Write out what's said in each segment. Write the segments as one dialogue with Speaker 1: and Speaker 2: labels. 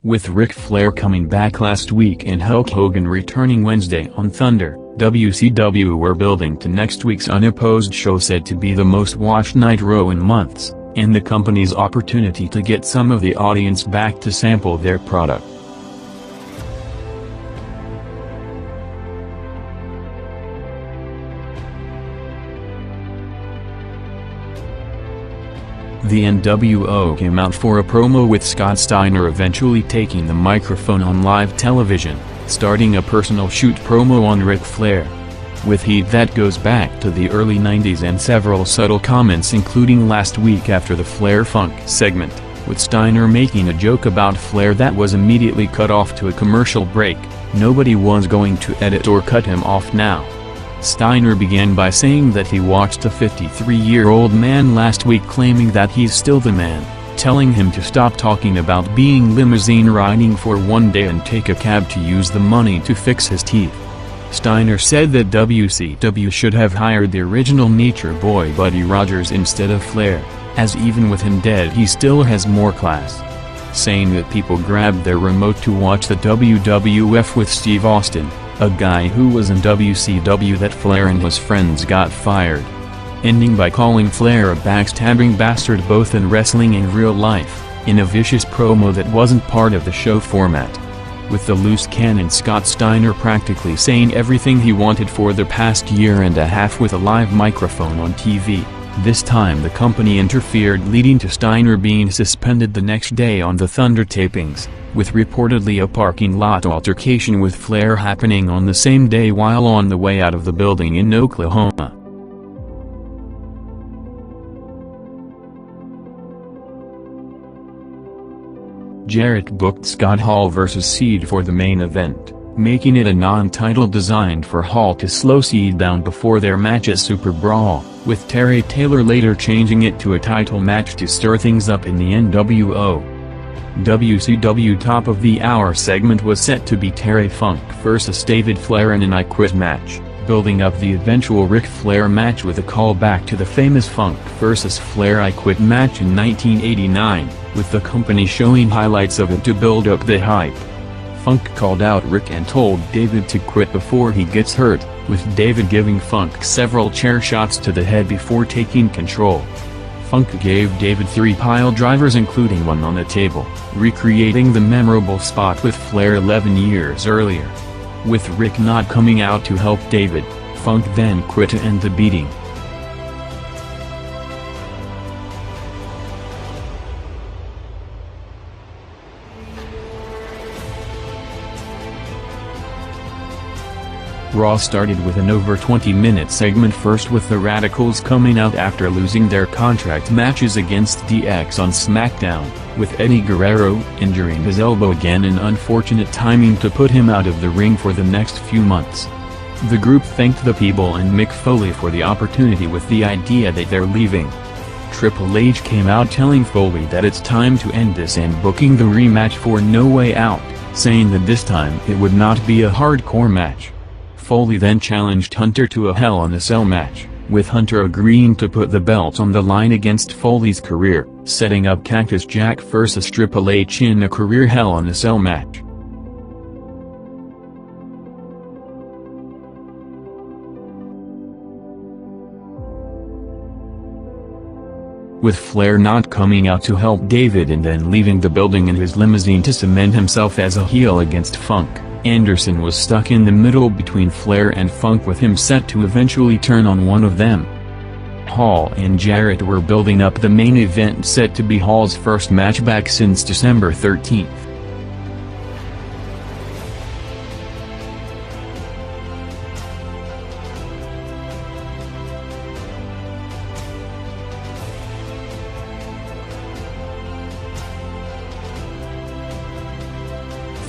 Speaker 1: With Ric Flair coming back last week and Hulk Hogan returning Wednesday on Thunder, WCW were building to next week's unopposed show said to be the most watched Nitro in months, and the company's opportunity to get some of the audience back to sample their product. The NWO came out for a promo with Scott Steiner eventually taking the microphone on live television, starting a personal shoot promo on Ric Flair. With heat that goes back to the early 90s and several subtle comments including last week after the Flair Funk segment, with Steiner making a joke about Flair that was immediately cut off to a commercial break. Nobody was going to edit or cut him off now. Steiner began by saying that he watched a 53-year-old man last week claiming that he's still the man, telling him to stop talking about being limousine riding for one day and take a cab to use the money to fix his teeth. Steiner said that WCW should have hired the original Nature Boy Buddy Rogers instead of Flair, as even with him dead he still has more class. Saying that people grabbed their remote to watch the WWF with Steve Austin, a guy who was in WCW, that Flair and his friends got fired. Ending by calling Flair a backstabbing bastard both in wrestling and real life, in a vicious promo that wasn't part of the show format. With the loose cannon Scott Steiner practically saying everything he wanted for the past year and a half with a live microphone on TV. This time the company interfered, leading to Steiner being suspended the next day on the Thunder tapings, with reportedly a parking lot altercation with Flair happening on the same day while on the way out of the building in Oklahoma. Jarrett booked Scott Hall vs. Seed for the main event, making it a non-title designed for Hall to slow Seed down before their match at Super Brawl, with Terry Taylor later changing it to a title match to stir things up in the NWO. WCW Top of the Hour segment was set to be Terry Funk vs. David Flair in an I Quit match, building up the eventual Ric Flair match with a callback to the famous Funk vs. Flair I Quit match in 1989, with the company showing highlights of it to build up the hype. Funk called out Rick and told David to quit before he gets hurt, with David giving Funk several chair shots to the head before taking control. Funk gave David 3 pile drivers including one on the table, recreating the memorable spot with Flair 11 years earlier. With Rick not coming out to help David, Funk then quit to end the beating. Raw started with an over 20-minute segment, first with the Radicals coming out after losing their contract matches against DX on SmackDown, with Eddie Guerrero injuring his elbow again in unfortunate timing to put him out of the ring for the next few months. The group thanked the people and Mick Foley for the opportunity with the idea that they're leaving. Triple H came out telling Foley that it's time to end this and booking the rematch for No Way Out, saying that this time it would not be a hardcore match. Foley then challenged Hunter to a Hell in a Cell match, with Hunter agreeing to put the belt on the line against Foley's career, setting up Cactus Jack vs. Triple H in a career Hell in a Cell match. With Flair not coming out to help David and then leaving the building in his limousine to cement himself as a heel against Funk, Anderson was stuck in the middle between Flair and Funk, with him set to eventually turn on one of them. Hall and Jarrett were building up the main event set to be Hall's first match back since December 13th.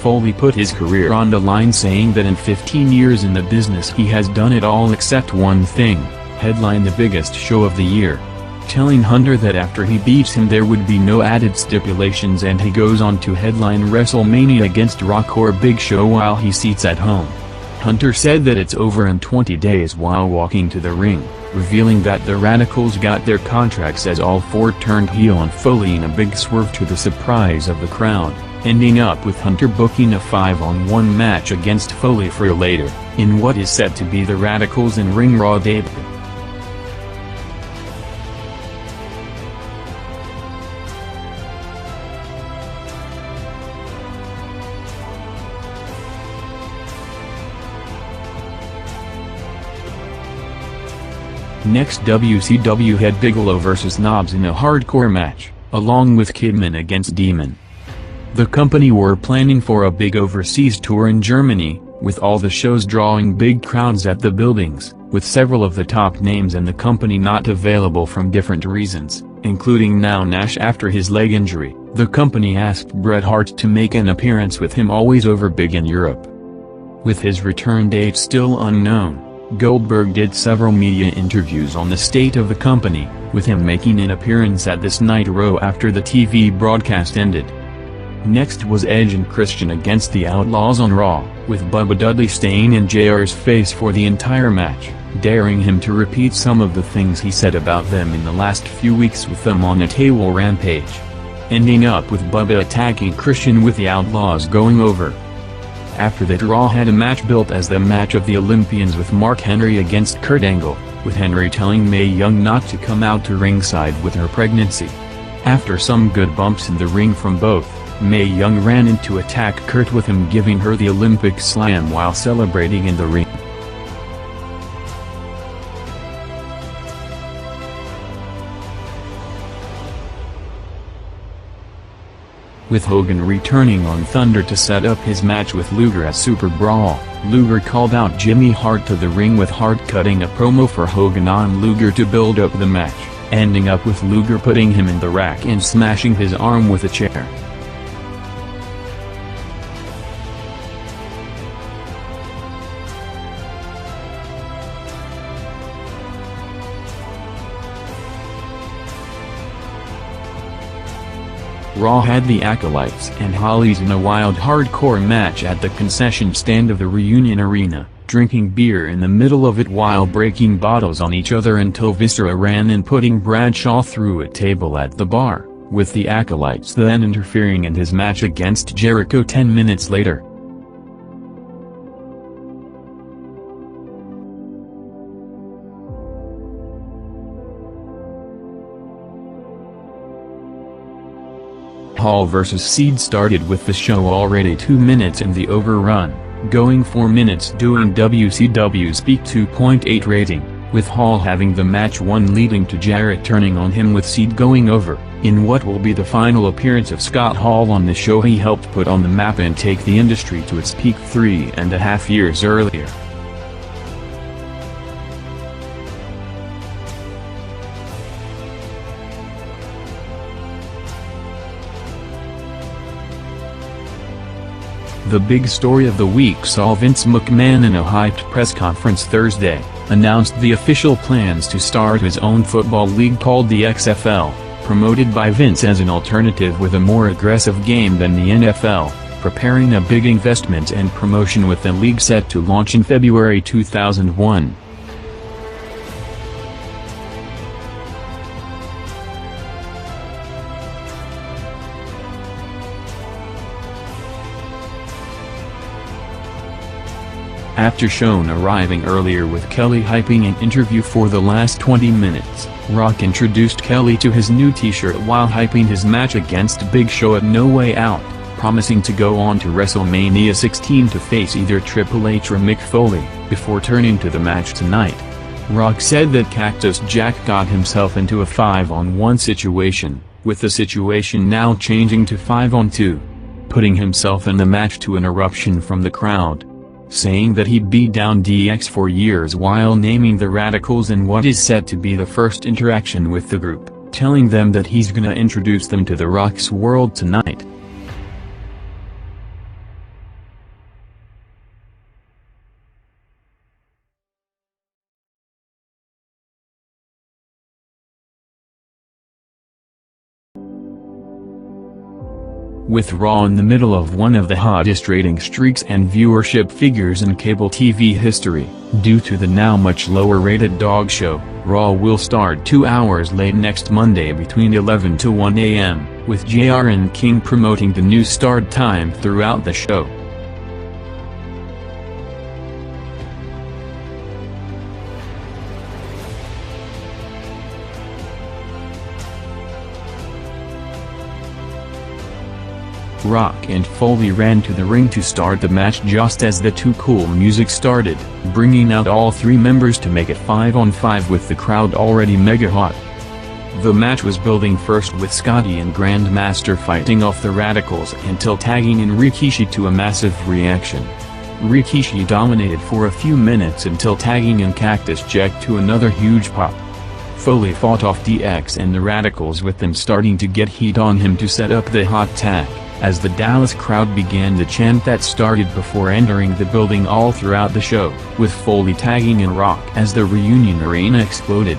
Speaker 1: Foley put his career on the line, saying that in 15 years in the business he has done it all except one thing: headline the biggest show of the year. Telling Hunter that after he beats him there would be no added stipulations, and he goes on to headline WrestleMania against Rock or Big Show while he sits at home. Hunter said that it's over in 20 days while walking to the ring, revealing that the Radicals got their contracts as all 4 turned heel on Foley in a big swerve to the surprise of the crowd. ending up with Hunter booking a 5-on-1 match against Foley for later, in what is said to be the Radicals in Ring Raw debut. Next, WCW had Bigelow vs Knobbs in a hardcore match, along with Kidman against Demon. The company were planning for a big overseas tour in Germany, with all the shows drawing big crowds at the buildings, with several of the top names in the company not available from different reasons, including now Nash after his leg injury. The company asked Bret Hart to make an appearance with him always over big in Europe. With his return date still unknown, Goldberg did several media interviews on the state of the company, with him making an appearance at this Nitro after the TV broadcast ended. Next was Edge and Christian against the Outlaws on Raw, with Bubba Dudley staying in JR's face for the entire match, daring him to repeat some of the things he said about them in the last few weeks with them on a table rampage. Ending up with Bubba attacking Christian with the Outlaws going over. After that, Raw had a match built as the match of the Olympians with Mark Henry against Kurt Angle, with Henry telling Mae Young not to come out to ringside with her pregnancy. After some good bumps in the ring from both, Mae Young ran in to attack Kurt with him giving her the Olympic slam while celebrating in the ring. With Hogan returning on Thunder to set up his match with Luger at Super Brawl, Luger called out Jimmy Hart to the ring with Hart cutting a promo for Hogan on Luger to build up the match, ending up with Luger putting him in the rack and smashing his arm with a chair. Raw had the Acolytes and Hollies in a wild hardcore match at the concession stand of the Reunion Arena, drinking beer in the middle of it while breaking bottles on each other until Viscera ran in putting Bradshaw through a table at the bar, with the Acolytes then interfering in his match against Jericho 10 minutes later. Hall vs. Seed started with the show already 2 minutes in the overrun, going 4 minutes doing WCW's peak 2.8 rating, with Hall having the match won leading to Jarrett turning on him with Seed going over, in what will be the final appearance of Scott Hall on the show he helped put on the map and take the industry to its peak 3.5 years earlier. The big story of the week saw Vince McMahon in a hyped press conference Thursday, announced the official plans to start his own football league called the XFL, promoted by Vince as an alternative with a more aggressive game than the NFL, preparing a big investment and promotion with the league set to launch in February 2001. After Shone arriving earlier with Kelly hyping an interview for the last 20 minutes, Rock introduced Kelly to his new t-shirt while hyping his match against Big Show at No Way Out, promising to go on to WrestleMania 16 to face either Triple H or Mick Foley, before turning to the match tonight. Rock said that Cactus Jack got himself into a 5-on-1 situation, with the situation now changing to 5-on-2, putting himself in the match to an eruption from the crowd, saying that he beat down DX for years while naming the Radicals in what is said to be the first interaction with the group, telling them that he's gonna introduce them to the Rock's world tonight. with Raw in the middle of one of the hottest rating streaks and viewership figures in cable TV history. Due to the now much lower-rated dog show, Raw will start 2 hours late next Monday between 11 to 1 a.m., with JR and King promoting the new start time throughout the show. Rock and Foley ran to the ring to start the match just as the Too Cool music started, bringing out all three members to make it 5-on-5 with the crowd already mega hot. The match was building first with Scotty and Grandmaster fighting off the Radicals until tagging in Rikishi to a massive reaction. Rikishi dominated for a few minutes until tagging in Cactus Jack to another huge pop. Foley fought off DX and the Radicals with them starting to get heat on him to set up the hot tag, as the Dallas crowd began the chant that started before entering the building all throughout the show, with Foley tagging in Rock as the reunion arena exploded.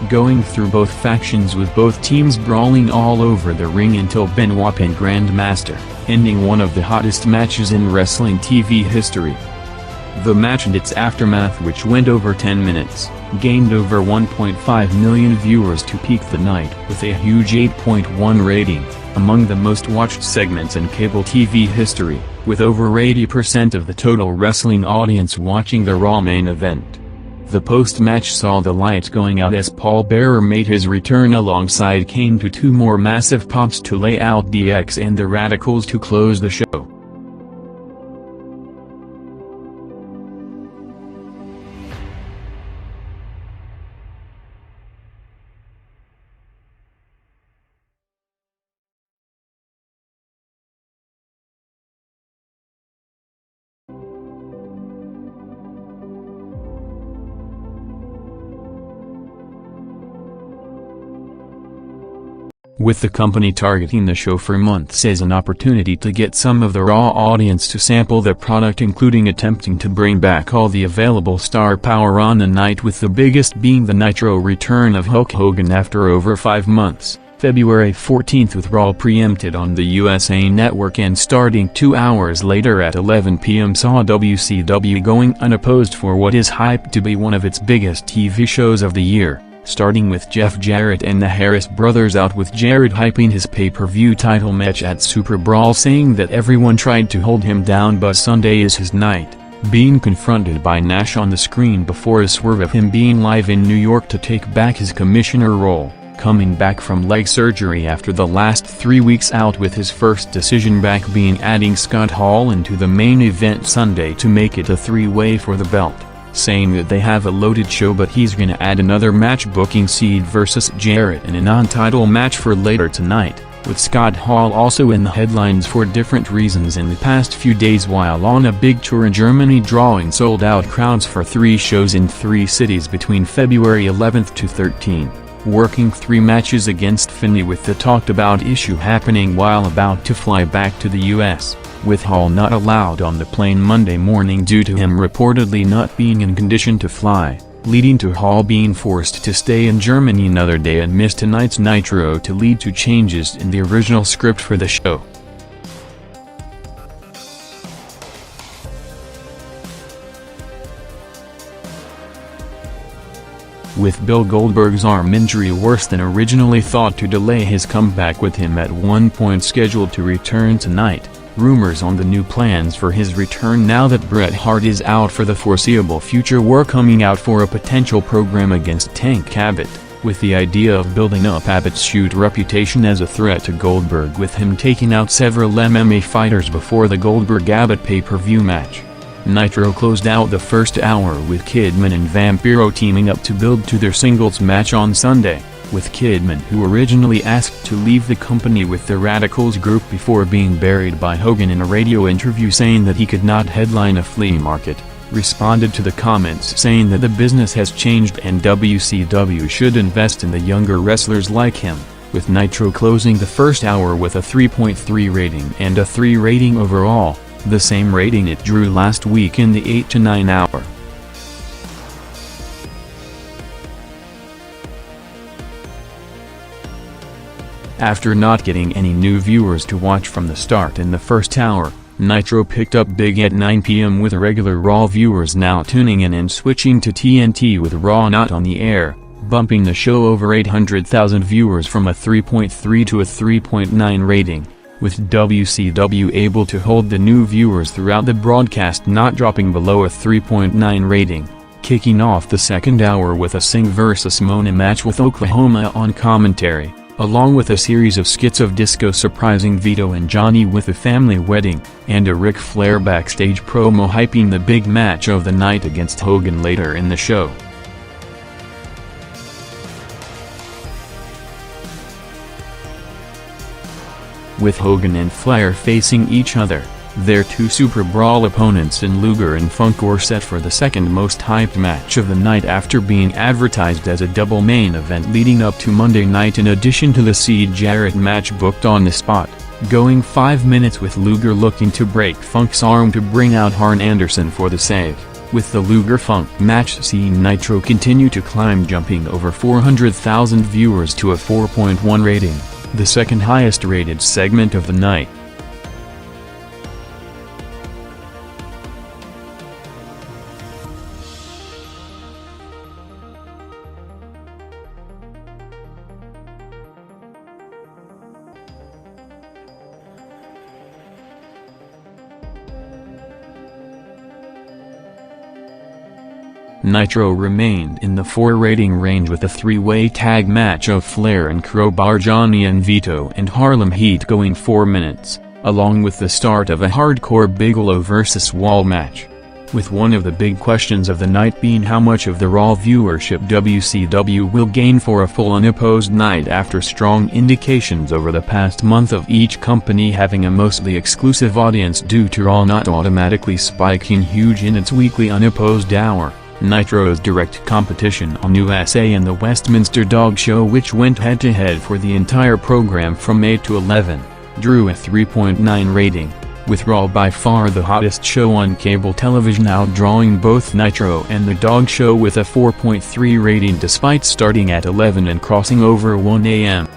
Speaker 1: Going through both factions with both teams brawling all over the ring until Benoit and Grandmaster, ending one of the hottest matches in wrestling TV history. The match and its aftermath, which went over 10 minutes, gained over 1.5 million viewers to peak the night with a huge 8.1 rating, among the most watched segments in cable TV history, with over 80% of the total wrestling audience watching the Raw main event. The post-match saw the lights going out as Paul Bearer made his return alongside Kane to two more massive pops to lay out DX and the Radicals to close the show. With the company targeting the show for months as an opportunity to get some of the Raw audience to sample the product, including attempting to bring back all the available star power on a night, with the biggest being the Nitro return of Hulk Hogan after over 5 months, February 14th, with Raw preempted on the USA Network and starting 2 hours later at 11 p.m. saw WCW going unopposed for what is hyped to be one of its biggest TV shows of the year. Starting with Jeff Jarrett and the Harris brothers out, with Jarrett hyping his pay-per-view title match at Super Brawl, saying that everyone tried to hold him down but Sunday is his night, being confronted by Nash on the screen before a swerve of him being live in New York to take back his commissioner role, coming back from leg surgery after the last 3 weeks out, with his first decision back being adding Scott Hall into the main event Sunday to make it a 3-way for the belt, saying that they have a loaded show but he's gonna add another match, booking Seed vs Jarrett in a non-title match for later tonight, with Scott Hall also in the headlines for different reasons in the past few days while on a big tour in Germany, drawing sold-out crowds for 3 shows in 3 cities between February 11th to 13th, working 3 matches against Finney, with the talked-about issue happening while about to fly back to the US, with Hall not allowed on the plane Monday morning due to him reportedly not being in condition to fly, leading to Hall being forced to stay in Germany another day and miss tonight's Nitro, to lead to changes in the original script for the show. With Bill Goldberg's arm injury worse than originally thought to delay his comeback, with him at one point scheduled to return tonight, rumors on the new plans for his return now that Bret Hart is out for the foreseeable future were coming out for a potential program against Tank Abbott, with the idea of building up Abbott's shoot reputation as a threat to Goldberg, with him taking out several MMA fighters before the Goldberg-Abbott pay-per-view match. Nitro closed out the first hour with Kidman and Vampiro teaming up to build to their singles match on Sunday, with Kidman, who originally asked to leave the company with the Radicals group before being buried by Hogan in a radio interview saying that he could not headline a flea market, responded to the comments saying that the business has changed and WCW should invest in the younger wrestlers like him, with Nitro closing the first hour with a 3.3 rating and a 3 rating overall, the same rating it drew last week in the 8 to 9 hour. After not getting any new viewers to watch from the start in the first hour, Nitro picked up big at 9 p.m. with regular Raw viewers now tuning in and switching to TNT with Raw not on the air, bumping the show over 800,000 viewers from a 3.3 to a 3.9 rating, with WCW able to hold the new viewers throughout the broadcast, not dropping below a 3.9 rating, kicking off the second hour with a Singh vs. Mona match with Oklahoma on commentary, along with a series of skits of Disco surprising Vito and Johnny with a family wedding, and a Ric Flair backstage promo hyping the big match of the night against Hogan later in the show. With Hogan and Flair facing each other, their two Super Brawl opponents in Luger and Funk were set for the second most hyped match of the night after being advertised as a double main event leading up to Monday night, in addition to the Sid Jarrett match booked on the spot, going 5 minutes with Luger looking to break Funk's arm to bring out Arn Anderson for the save. With the Luger-Funk match seeing Nitro continue to climb, jumping over 400,000 viewers to a 4.1 rating, the second highest rated segment of the night. Nitro remained in the 4 rating range with a 3-way tag match of Flair and Crowbar Johnny and Vito and Harlem Heat going 4 minutes, along with the start of a Hardcore Bigelow vs. Wall match. With one of the big questions of the night being how much of the Raw viewership WCW will gain for a full unopposed night, after strong indications over the past month of each company having a mostly exclusive audience due to Raw not automatically spiking huge in its weekly unopposed hour. Nitro's direct competition on USA and the Westminster Dog Show, which went head-to-head for the entire program from 8 to 11, drew a 3.9 rating, with Raw by far the hottest show on cable television, outdrawing both Nitro and the Dog Show with a 4.3 rating despite starting at 11 and crossing over 1 a.m.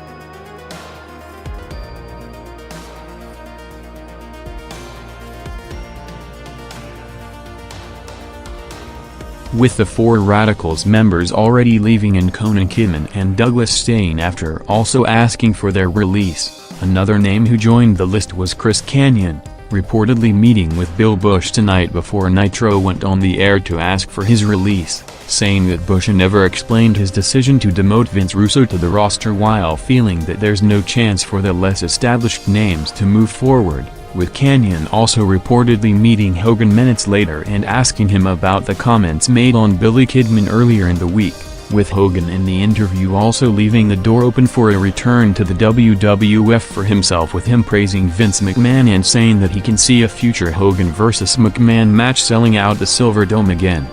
Speaker 1: With the 4 Radicals members already leaving and Conan Kidman and Douglas staying after also asking for their release, another name who joined the list was Chris Kanyon, reportedly meeting with Bill Bush tonight before Nitro went on the air to ask for his release, saying that Bush never explained his decision to demote Vince Russo to the roster, while feeling that there's no chance for the less established names to move forward, with Kanyon also reportedly meeting Hogan minutes later and asking him about the comments made on Billy Kidman earlier in the week, with Hogan in the interview also leaving the door open for a return to the WWF for himself, with him praising Vince McMahon and saying that he can see a future Hogan vs. McMahon match selling out the Silver Dome again.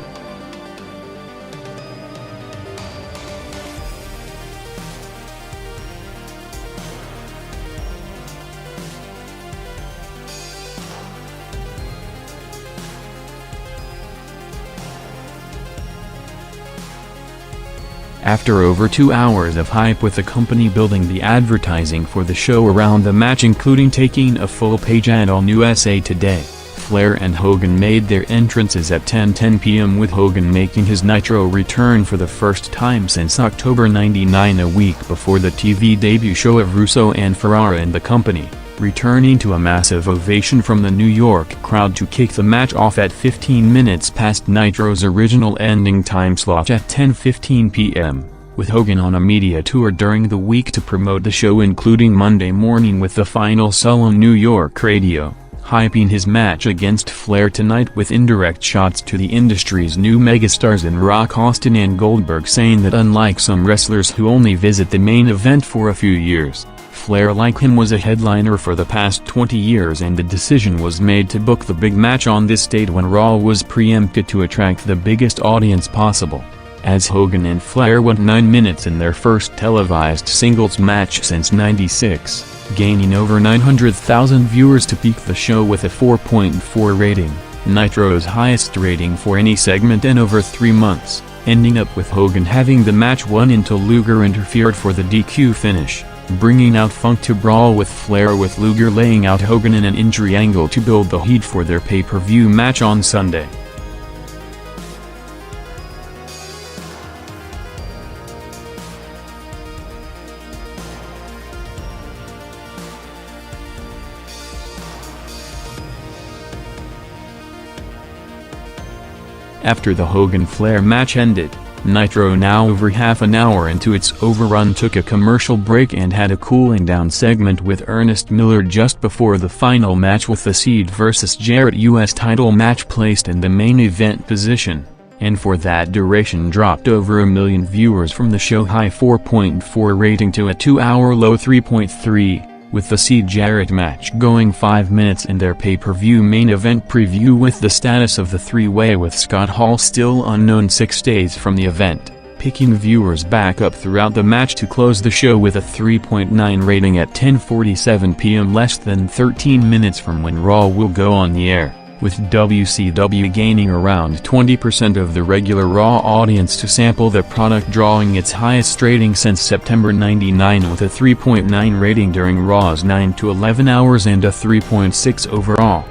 Speaker 1: After over 2 hours of hype, with the company building the advertising for the show around the match, including taking a full-page ad on USA Today, Flair and Hogan made their entrances at 10:10 p.m. with Hogan making his Nitro return for the first time since October '99, a week before the TV debut show of Russo and Ferrara and the company, returning to a massive ovation from the New York crowd to kick the match off at 15 minutes past Nitro's original ending time slot at 10:15 p.m., with Hogan on a media tour during the week to promote the show, including Monday morning with the final sell on New York radio, hyping his match against Flair tonight with indirect shots to the industry's new megastars in Rock, Austin and Goldberg, saying that unlike some wrestlers who only visit the main event for a few years, Flair like him was a headliner for the past 20 years, and the decision was made to book the big match on this date when Raw was preempted to attract the biggest audience possible, as Hogan and Flair went 9 minutes in their first televised singles match since '96, gaining over 900,000 viewers to peak the show with a 4.4 rating, Nitro's highest rating for any segment in over 3 months, ending up with Hogan having the match won until Luger interfered for the DQ finish. bringing out Funk to brawl with Flair, with Luger laying out Hogan in an injury angle to build the heat for their pay-per-view match on Sunday. After the Hogan-Flair match ended, Nitro, now over half an hour into its overrun, took a commercial break and had a cooling down segment with Ernest Miller just before the final match, with the Seed vs. Jarrett US title match placed in the main event position, and for that duration dropped over 1 million viewers from the show high 4.4 rating to a 2-hour low 3.3. With the Seed Jarrett match going 5 minutes in their pay-per-view main event preview, with the status of the three-way with Scott Hall still unknown 6 days from the event, picking viewers back up throughout the match to close the show with a 3.9 rating at 10:47 p.m., less than 13 minutes from when Raw will go on the air, with WCW gaining around 20% of the regular Raw audience to sample the product, drawing its highest rating since September '99 with a 3.9 rating during Raw's 9 to 11 hours and a 3.6 overall.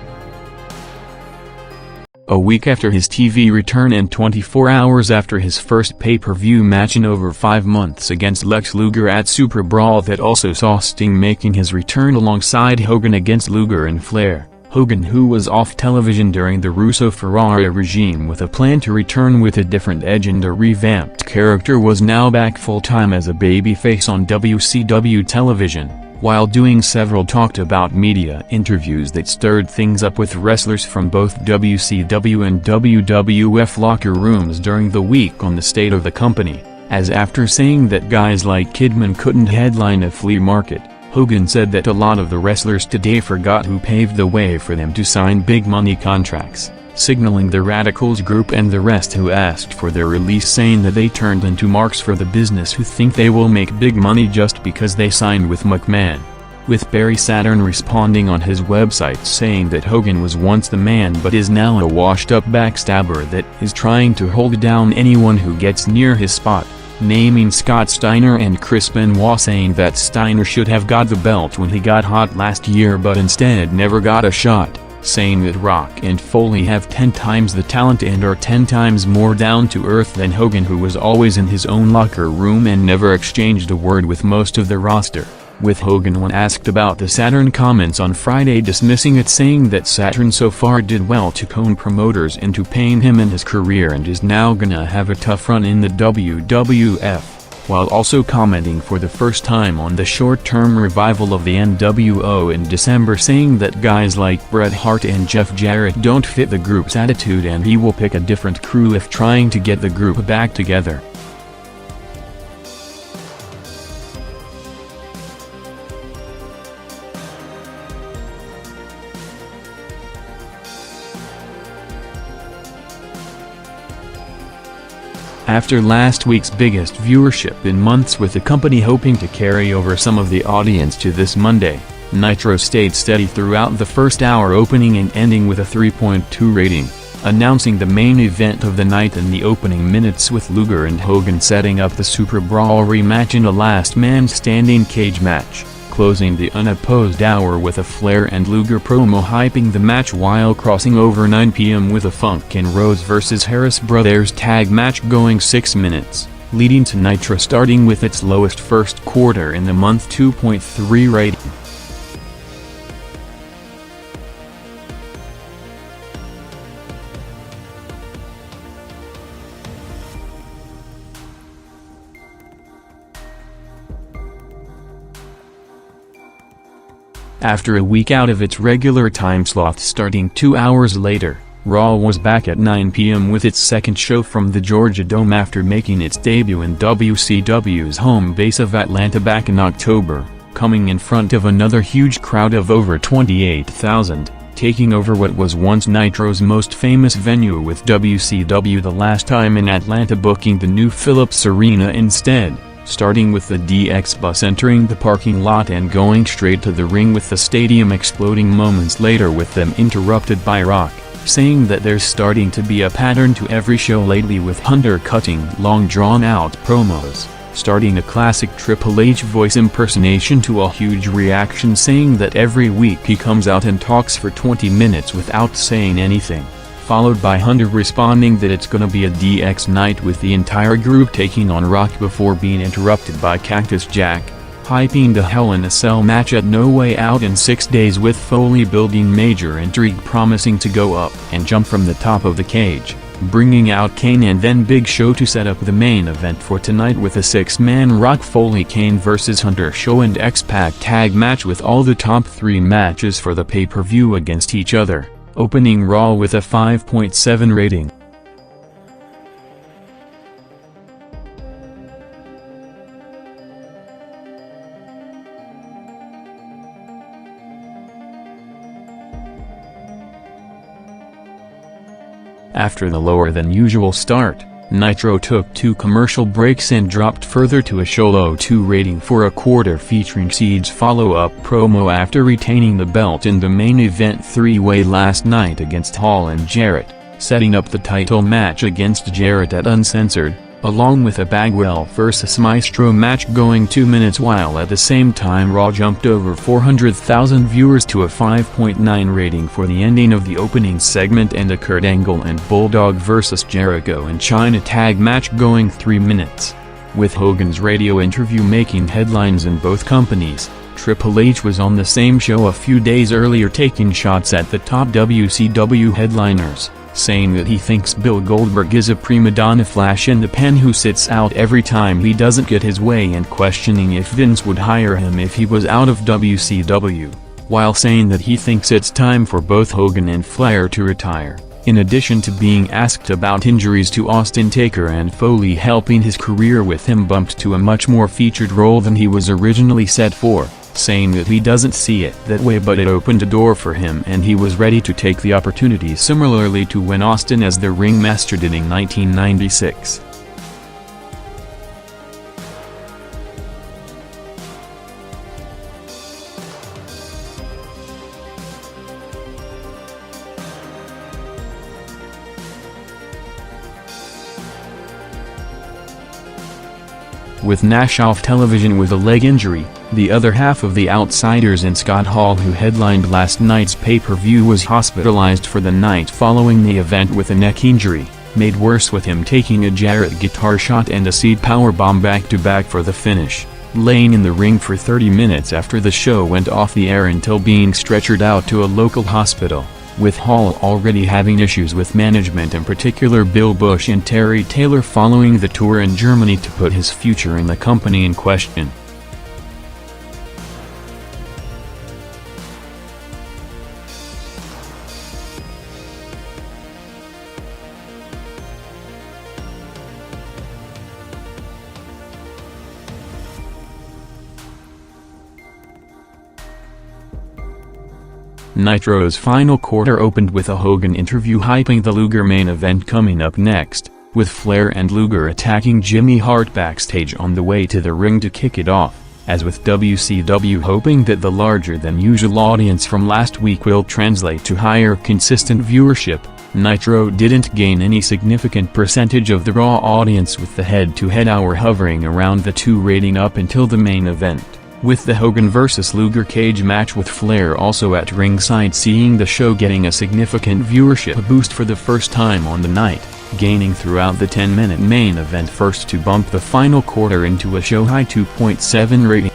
Speaker 1: A week after his TV return and 24 hours after his first pay-per-view match in over 5 months against Lex Luger at Super Brawl that also saw Sting making his return alongside Hogan against Luger and Flair, Hogan, who was off television during the Russo-Ferrara regime with a plan to return with a different edge and a revamped character, was now back full-time as a babyface on WCW television, while doing several talked-about media interviews that stirred things up with wrestlers from both WCW and WWF locker rooms during the week on the state of the company, as after saying that guys like Kidman couldn't headline a flea market, Hogan said that a lot of the wrestlers today forgot who paved the way for them to sign big money contracts, signaling the Radicals group and the rest who asked for their release, saying that they turned into marks for the business who think they will make big money just because they signed with McMahon. With Barry Saturn responding on his website saying that Hogan was once the man but is now a washed-up backstabber that is trying to hold down anyone who gets near his spot, naming Scott Steiner and Chris Benoit, saying that Steiner should have got the belt when he got hot last year but instead never got a shot, saying that Rock and Foley have 10 times the talent and are 10 times more down-to-earth than Hogan, who was always in his own locker room and never exchanged a word with most of the roster. With Hogan, when asked about the Saturn comments on Friday, dismissing it, saying that Saturn so far did well to con promoters into paying him in his career and is now gonna have a tough run in the WWF, while also commenting for the first time on the short-term revival of the NWO in December, saying that guys like Bret Hart and Jeff Jarrett don't fit the group's attitude and he will pick a different crew if trying to get the group back together. After last week's biggest viewership in months, with the company hoping to carry over some of the audience to this Monday, Nitro stayed steady throughout the first hour, opening and ending with a 3.2 rating, announcing the main event of the night in the opening minutes, with Luger and Hogan setting up the Super Brawl rematch in a last man standing cage match, closing the unopposed hour with a Flair and Luger promo hyping the match, while crossing over 9 p.m. with a Funk and Rhodes vs. Harris Brothers tag match going 6 minutes, leading to Nitro starting with its lowest first quarter in the month, 2.3 rating. After a week out of its regular time slot starting 2 hours later, Raw was back at 9 p.m. with its second show from the Georgia Dome after making its debut in WCW's home base of Atlanta back in October, coming in front of another huge crowd of over 28,000, taking over what was once Nitro's most famous venue, with WCW the last time in Atlanta booking the new Phillips Arena instead, starting with the DX bus entering the parking lot and going straight to the ring, with the stadium exploding moments later, with them interrupted by Rock, saying that there's starting to be a pattern to every show lately with undercutting long drawn-out promos, starting a classic Triple H voice impersonation to a huge reaction saying that every week he comes out and talks for 20 minutes without saying anything, followed by Hunter responding that it's gonna be a DX night with the entire group taking on Rock before being interrupted by Cactus Jack, hyping the Hell in a Cell match at No Way Out in 6 days with Foley building major intrigue promising to go up and jump from the top of the cage, bringing out Kane and then Big Show to set up the main event for tonight with a 6-man Rock Foley Kane vs Hunter Show and X-Pac tag match with all the top 3 matches for the pay-per-view against each other, opening Raw with a 5.7 rating. After the lower-than-usual start, Nitro took 2 commercial breaks and dropped further to a show low 2 rating for a quarter featuring Seed's follow-up promo after retaining the belt in the main event 3-way last night against Hall and Jarrett, setting up the title match against Jarrett at Uncensored, along with a Bagwell vs Maestro match going 2 minutes while at the same time Raw jumped over 400,000 viewers to a 5.9 rating for the ending of the opening segment and a Kurt Angle and Bulldog vs Jericho and China tag match going 3 minutes. With Hogan's radio interview making headlines in both companies, Triple H was on the same show a few days earlier taking shots at the top WCW headliners, saying that he thinks Bill Goldberg is a prima donna flash in the pan who sits out every time he doesn't get his way and questioning if Vince would hire him if he was out of WCW, while saying that he thinks it's time for both Hogan and Flair to retire, in addition to being asked about injuries to Austin Taker and Foley helping his career with him bumped to a much more featured role than he was originally set for, saying that he doesn't see it that way but it opened a door for him and he was ready to take the opportunity similarly to when Austin as the ringmaster did in 1996. With Nash off television with a leg injury, the other half of the Outsiders and Scott Hall who headlined last night's pay-per-view was hospitalized for the night following the event with a neck injury, made worse with him taking a Jarrett guitar shot and a Seed powerbomb back-to-back for the finish, laying in the ring for 30 minutes after the show went off the air until being stretchered out to a local hospital, with Hall already having issues with management in particular Bill Bush and Terry Taylor following the tour in Germany to put his future in the company in question. Nitro's final quarter opened with a Hogan interview hyping the Luger main event coming up next, with Flair and Luger attacking Jimmy Hart backstage on the way to the ring to kick it off, as with WCW hoping that the larger-than-usual audience from last week will translate to higher consistent viewership. Nitro didn't gain any significant percentage of the Raw audience with the head-to-head hour hovering around the 2 rating up until the main event, with the Hogan vs Luger cage match with Flair also at ringside seeing the show getting a significant viewership boost for the first time on the night, gaining throughout the 10-minute main event first to bump the final quarter into a show-high 2.7 rating.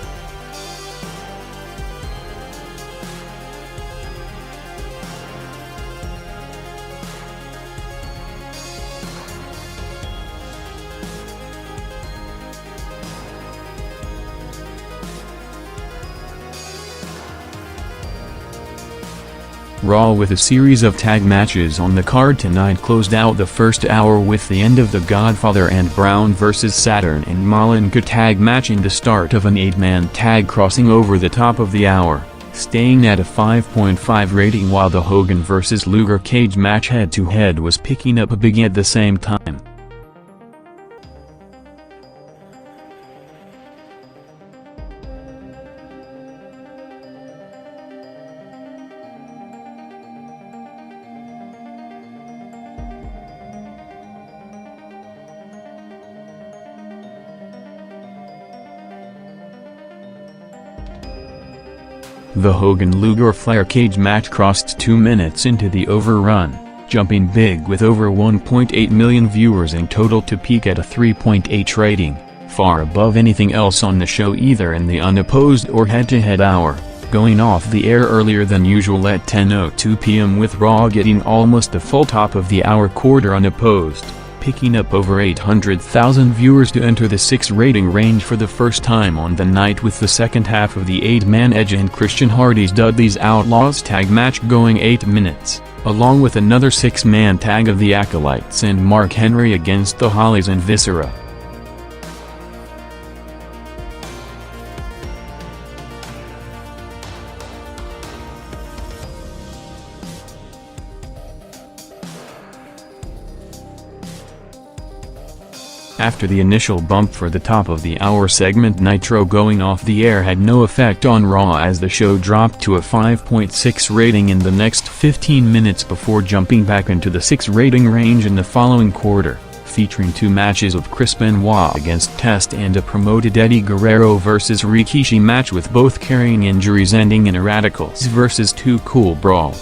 Speaker 1: Raw with a series of tag matches on the card tonight closed out the first hour with the end of the Godfather and Brown vs Saturn and Malenka tag match and the start of an 8-man tag crossing over the top of the hour, staying at a 5.5 rating while the Hogan vs Luger cage match head-to-head was picking up a big at the same time. The Hogan-Luger-Flair cage match crossed 2 minutes into the overrun, jumping big with over 1.8 million viewers in total to peak at a 3.8 rating, far above anything else on the show either in the unopposed or head-to-head hour, going off the air earlier than usual at 10:02 p.m. with Raw getting almost the full top of the hour quarter unopposed, picking up over 800,000 viewers to enter the 6 rating range for the first time on the night, with the second half of the 8-man Edge and Christian Hardy's Dudley's Outlaws tag match going 8 minutes, along with another 6-man tag of the Acolytes and Mark Henry against the Hollies and Viscera. After the initial bump for the top of the hour segment, Nitro going off the air had no effect on Raw as the show dropped to a 5.6 rating in the next 15 minutes before jumping back into the 6 rating range in the following quarter, featuring 2 matches of Chris Benoit against Test and a promoted Eddie Guerrero vs Rikishi match, with both carrying injuries ending in a Radicals vs Too Cool brawl,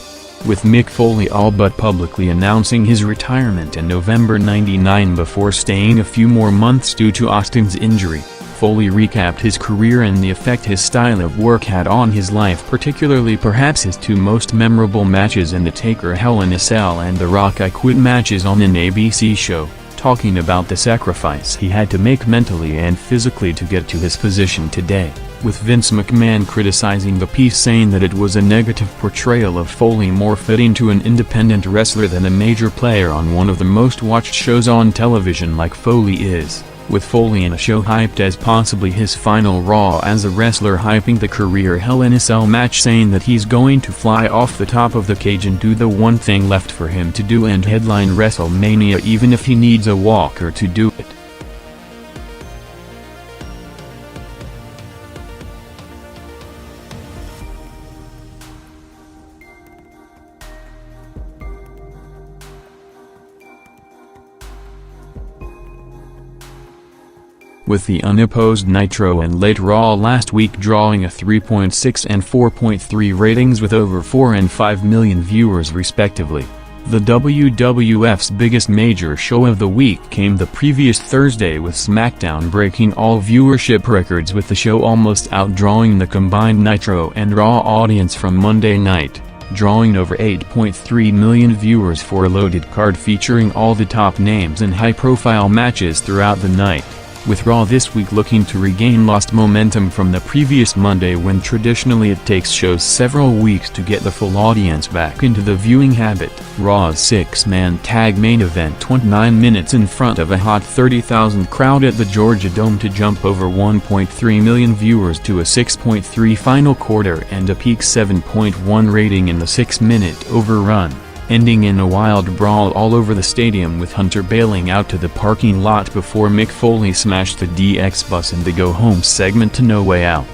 Speaker 1: with Mick Foley all but publicly announcing his retirement in November '99 before staying a few more months due to Austin's injury. Foley recapped his career and the effect his style of work had on his life, particularly perhaps his 2 most memorable matches in the Taker Hell in a Cell and the Rock I Quit matches on an ABC show, talking about the sacrifice he had to make mentally and physically to get to his position today, with Vince McMahon criticizing the piece, saying that it was a negative portrayal of Foley, more fitting to an independent wrestler than a major player on one of the most watched shows on television like Foley is, with Foley in a show hyped as possibly his final Raw as a wrestler, hyping the career Hell in a Cell match, saying that he's going to fly off the top of the cage and do the one thing left for him to do and headline WrestleMania even if he needs a walker to do it. With the unopposed Nitro and late Raw last week drawing a 3.6 and 4.3 ratings with over 4 and 5 million viewers respectively, the WWF's biggest major show of the week came the previous Thursday, with SmackDown breaking all viewership records, with the show almost outdrawing the combined Nitro and Raw audience from Monday night, drawing over 8.3 million viewers for a loaded card featuring all the top names and high-profile matches throughout the night, with Raw this week looking to regain lost momentum from the previous Monday, when traditionally it takes shows several weeks to get the full audience back into the viewing habit. Raw's 6-man tag main event 29 minutes in front of a hot 30,000 crowd at the Georgia Dome to jump over 1.3 million viewers to a 6.3 final quarter and a peak 7.1 rating in the 6-minute overrun, ending in a wild brawl all over the stadium, with Hunter bailing out to the parking lot before Mick Foley smashed the DX bus in the Go Home segment to No Way Out.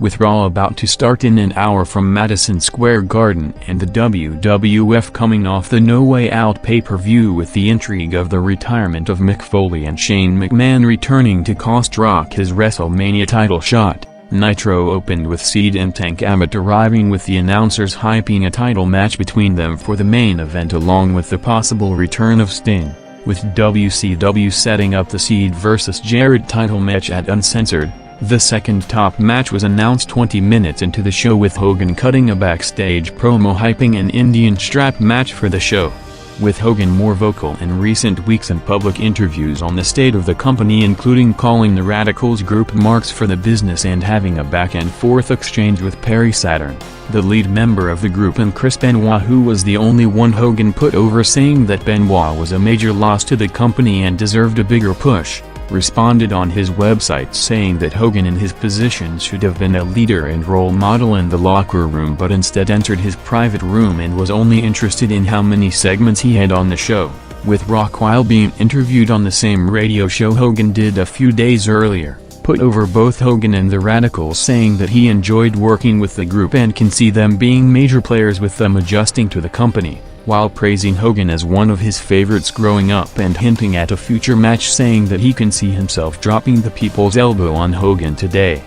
Speaker 1: With Raw about to start in an hour from Madison Square Garden and the WWF coming off the No Way Out pay-per-view with the intrigue of the retirement of Mick Foley and Shane McMahon returning to cost Rock his WrestleMania title shot, Nitro opened with Cede and Tank Abbott arriving, with the announcers hyping a title match between them for the main event along with the possible return of Sting, with WCW setting up the Cede vs Jarrett title match at Uncensored. The second top match was announced 20 minutes into the show, with Hogan cutting a backstage promo hyping an Indian strap match for the show, with Hogan more vocal in recent weeks in public interviews on the state of the company, including calling the Radicals group marks for the business and having a back-and-forth exchange with Perry Saturn, the lead member of the group, and Chris Benoit, who was the only one Hogan put over, saying that Benoit was a major loss to the company and deserved a bigger push. responded on his website saying that Hogan in his position should have been a leader and role model in the locker room, but instead entered his private room and was only interested in how many segments he had on the show, with Rock while being interviewed on the same radio show Hogan did a few days earlier, put over both Hogan and the Radicals, saying that he enjoyed working with the group and can see them being major players with them adjusting to the company, while praising Hogan as one of his favorites growing up and hinting at a future match, saying that he can see himself dropping the people's elbow on Hogan today.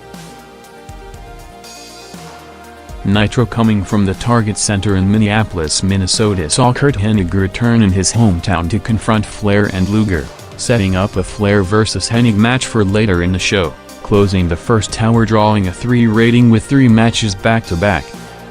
Speaker 1: Nitro coming from the Target Center in Minneapolis, Minnesota saw Curt Hennig return in his hometown to confront Flair and Luger, setting up a Flair vs. Hennig match for later in the show, closing the first hour drawing a 3 rating with 3 matches back-to-back.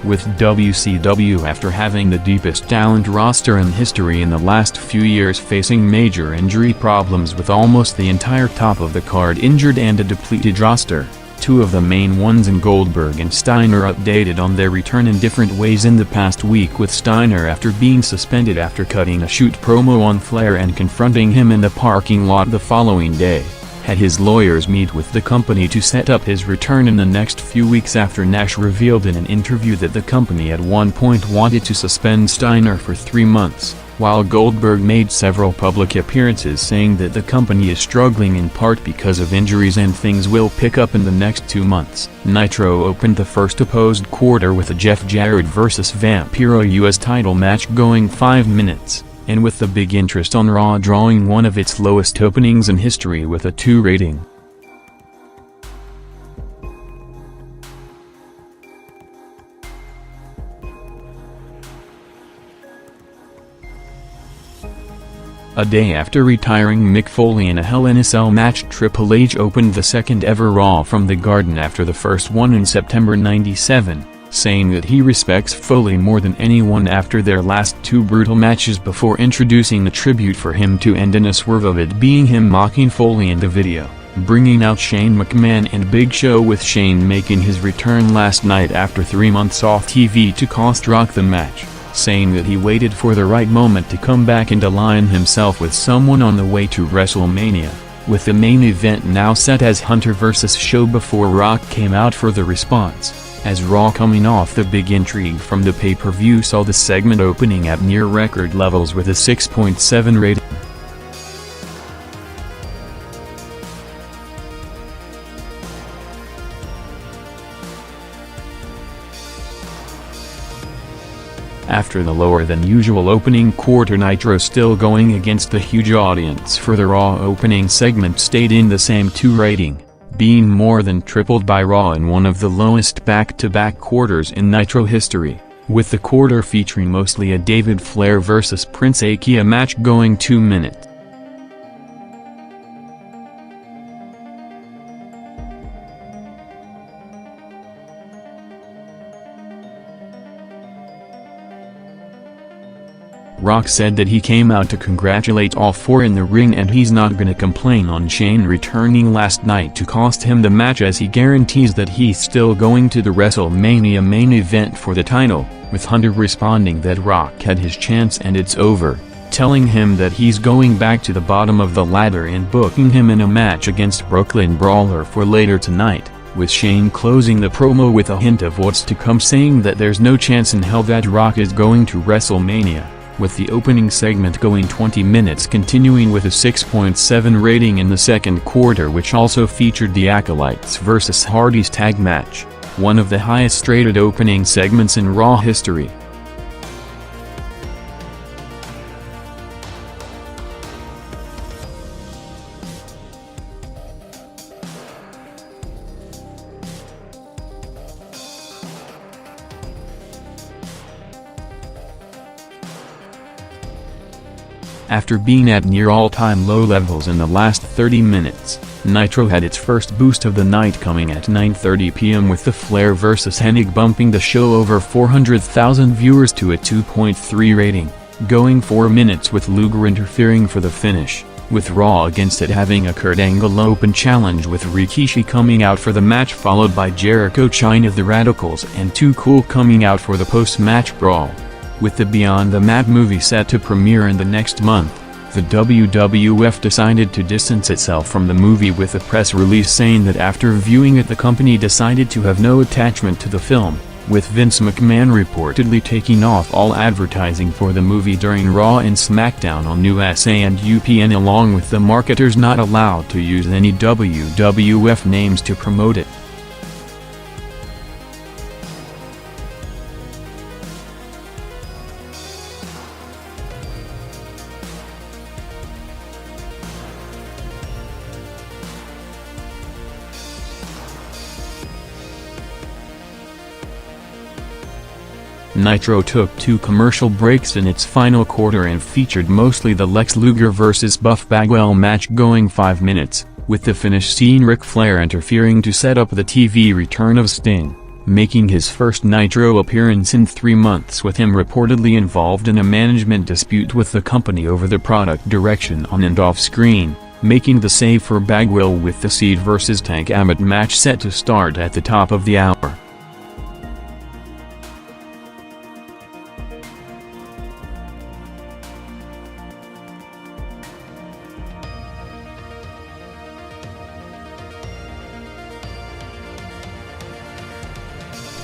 Speaker 1: With WCW, after having the deepest talent roster in history in the last few years, facing major injury problems with almost the entire top of the card injured and a depleted roster, 2 of the main ones in Goldberg and Steiner updated on their return in different ways in the past week, with Steiner after being suspended after cutting a shoot promo on Flair and confronting him in the parking lot the following day, had his lawyers meet with the company to set up his return in the next few weeks after Nash revealed in an interview that the company at one point wanted to suspend Steiner for 3 months, while Goldberg made several public appearances saying that the company is struggling in part because of injuries and things will pick up in the next 2 months. Nitro opened the first opposed quarter with a Jeff Jarrett vs. Vampiro US title match going 5 minutes. And with the big interest on Raw drawing one of its lowest openings in history with a 2 rating. A day after retiring Mick Foley in a Hell in a Cell match, Triple H opened the second ever Raw from the Garden after the first one in September '97. Saying that he respects Foley more than anyone after their last 2 brutal matches, before introducing the tribute for him to end in a swerve of it being him mocking Foley in the video, bringing out Shane McMahon and Big Show, with Shane making his return last night after 3 months off TV to cost Rock the match, saying that he waited for the right moment to come back and align himself with someone on the way to WrestleMania, with the main event now set as Hunter vs. Show before Rock came out for the response. As Raw, coming off the big intrigue from the pay-per-view, saw the segment opening at near record levels with a 6.7 rating. After the lower than usual opening quarter, Nitro, still going against the huge audience for the Raw opening segment, stayed in the same 2 rating, being more than tripled by Raw in one of the lowest back-to-back quarters in Nitro history, with the quarter featuring mostly a David Flair vs. Prince Iaukea match going 2 minutes. Rock said that he came out to congratulate all 4 in the ring and he's not gonna complain on Shane returning last night to cost him the match, as he guarantees that he's still going to the WrestleMania main event for the title, with Hunter responding that Rock had his chance and it's over, telling him that he's going back to the bottom of the ladder and booking him in a match against Brooklyn Brawler for later tonight, with Shane closing the promo with a hint of what's to come, saying that there's no chance in hell that Rock is going to WrestleMania, with the opening segment going 20 minutes, continuing with a 6.7 rating in the second quarter, which also featured the Acolytes vs. Hardys tag match, one of the highest rated opening segments in Raw history. After being at near all-time low levels in the last 30 minutes, Nitro had its first boost of the night coming at 9:30 p.m. with the Flair vs. Hennig bumping the show over 400,000 viewers to a 2.3 rating, going 4 minutes with Luger interfering for the finish, with Raw against it having a Kurt Angle Open Challenge with Rikishi coming out for the match, followed by Jericho, Chyna, the Radicals and Too Cool coming out for the post-match brawl. With the Beyond the Mat movie set to premiere in the next month, The WWF decided to distance itself from the movie with a press release saying that after viewing it the company decided to have no attachment to the film, with Vince McMahon reportedly taking off all advertising for the movie during Raw and SmackDown on USA and UPN, along with the marketers not allowed to use any WWF names to promote it. Nitro took 2 commercial breaks in its final quarter and featured mostly the Lex Luger vs. Buff Bagwell match going 5 minutes, with the finish seeing Ric Flair interfering to set up the TV return of Sting, making his first Nitro appearance in 3 months, with him reportedly involved in a management dispute with the company over the product direction on and off screen, making the save for Bagwell with the Seed vs. Tank Abbott match set to start at the top of the hour.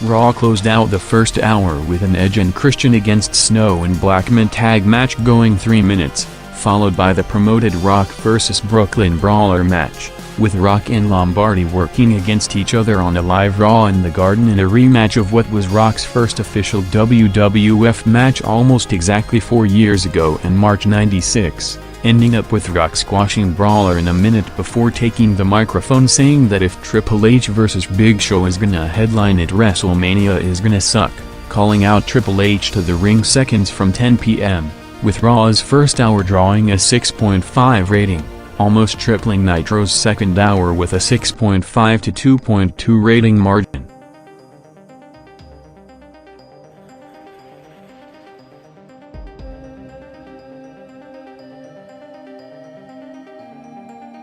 Speaker 1: Raw closed out the first hour with an Edge and Christian against Snow and Blackman tag match going 3 minutes, followed by the promoted Rock vs. Brooklyn Brawler match, with Rock and Lombardi working against each other on a live Raw in the Garden in a rematch of what was Rock's first official WWF match almost exactly 4 years ago in March '96. Ending up with Rock squashing Brawler in a minute before taking the microphone saying that if Triple H vs. Big Show is gonna headline at WrestleMania is gonna suck, calling out Triple H to the ring seconds from 10 p.m., with Raw's first hour drawing a 6.5 rating, almost tripling Nitro's second hour with a 6.5 to 2.2 rating margin.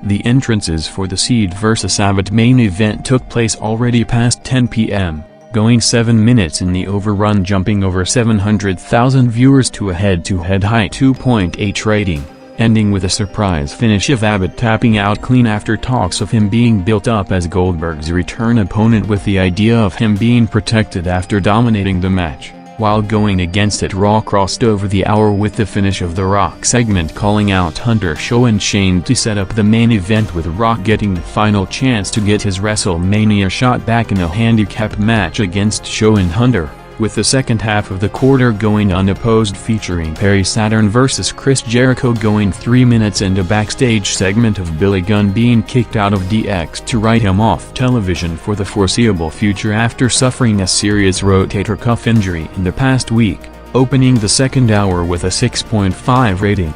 Speaker 1: The entrances for the Seed vs. Abbott main event took place already past 10 p.m., going 7 minutes in the overrun, jumping over 700,000 viewers to a head-to-head high 2.8 rating, ending with a surprise finish of Abbott tapping out clean after talks of him being built up as Goldberg's return opponent, with the idea of him being protected after dominating the match. While going against it, Raw crossed over the hour with the finish of the Rock segment calling out Hunter, Show and Shane to set up the main event, with Rock getting the final chance to get his WrestleMania shot back in a handicap match against Show and Hunter, with the second half of the quarter going unopposed, featuring Perry Saturn vs. Chris Jericho going 3 minutes, and a backstage segment of Billy Gunn being kicked out of DX to write him off television for the foreseeable future after suffering a serious rotator cuff injury in the past week, opening the second hour with a 6.5 rating.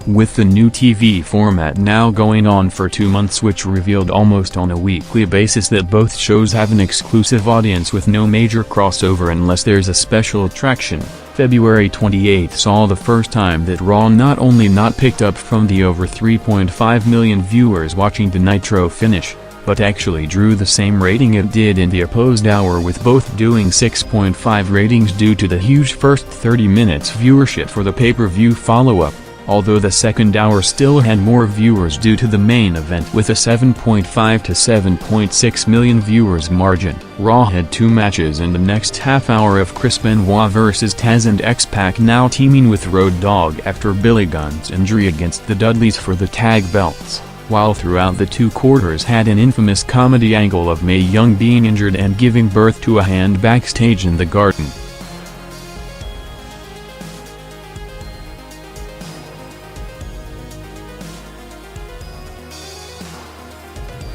Speaker 1: With the new TV format now going on for 2 months, which revealed almost on a weekly basis that both shows have an exclusive audience with no major crossover unless there's a special attraction, February 28 saw the first time that Raw not only not picked up from the over 3.5 million viewers watching the Nitro finish, but actually drew the same rating it did in the opposed hour, with both doing 6.5 ratings due to the huge first 30 minutes viewership for the pay-per-view follow-up. Although the second hour still had more viewers due to the main event with a 7.5 to 7.6 million viewers margin. Raw had 2 matches in the next half hour of Chris Benoit vs. Taz and X-Pac now teaming with Road Dogg after Billy Gunn's injury against the Dudleys for the tag belts, while throughout the 2 quarters had an infamous comedy angle of Mae Young being injured and giving birth to a hand backstage in the Garden.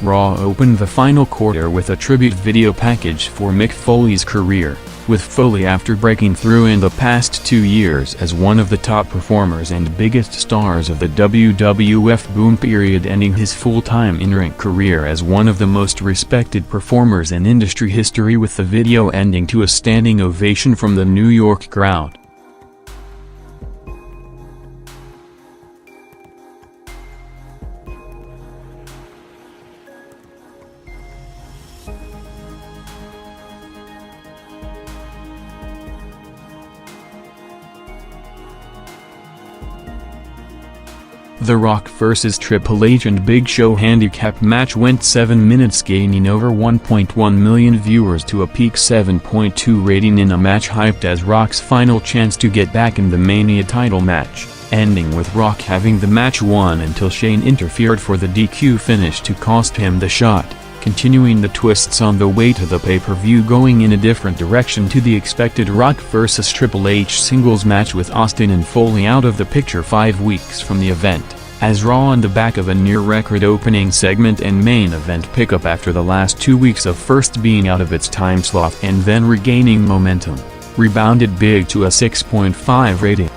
Speaker 1: Raw opened the final quarter with a tribute video package for Mick Foley's career, with Foley after breaking through in the past 2 years as one of the top performers and biggest stars of the WWF boom period, ending his full-time in-ring career as one of the most respected performers in industry history, with the video ending to a standing ovation from the New York crowd. The Rock vs. Triple H and Big Show handicap match went 7 minutes, gaining over 1.1 million viewers to a peak 7.2 rating in a match hyped as Rock's final chance to get back in the Mania title match, ending with Rock having the match won until Shane interfered for the DQ finish to cost him the shot, continuing the twists on the way to the pay-per-view, going in a different direction to the expected Rock vs. Triple H singles match with Austin and Foley out of the picture 5 weeks from the event, as Raw on the back of a near-record opening segment and main event pickup after the last 2 weeks of first being out of its time slot and then regaining momentum, rebounded big to a 6.5 rating.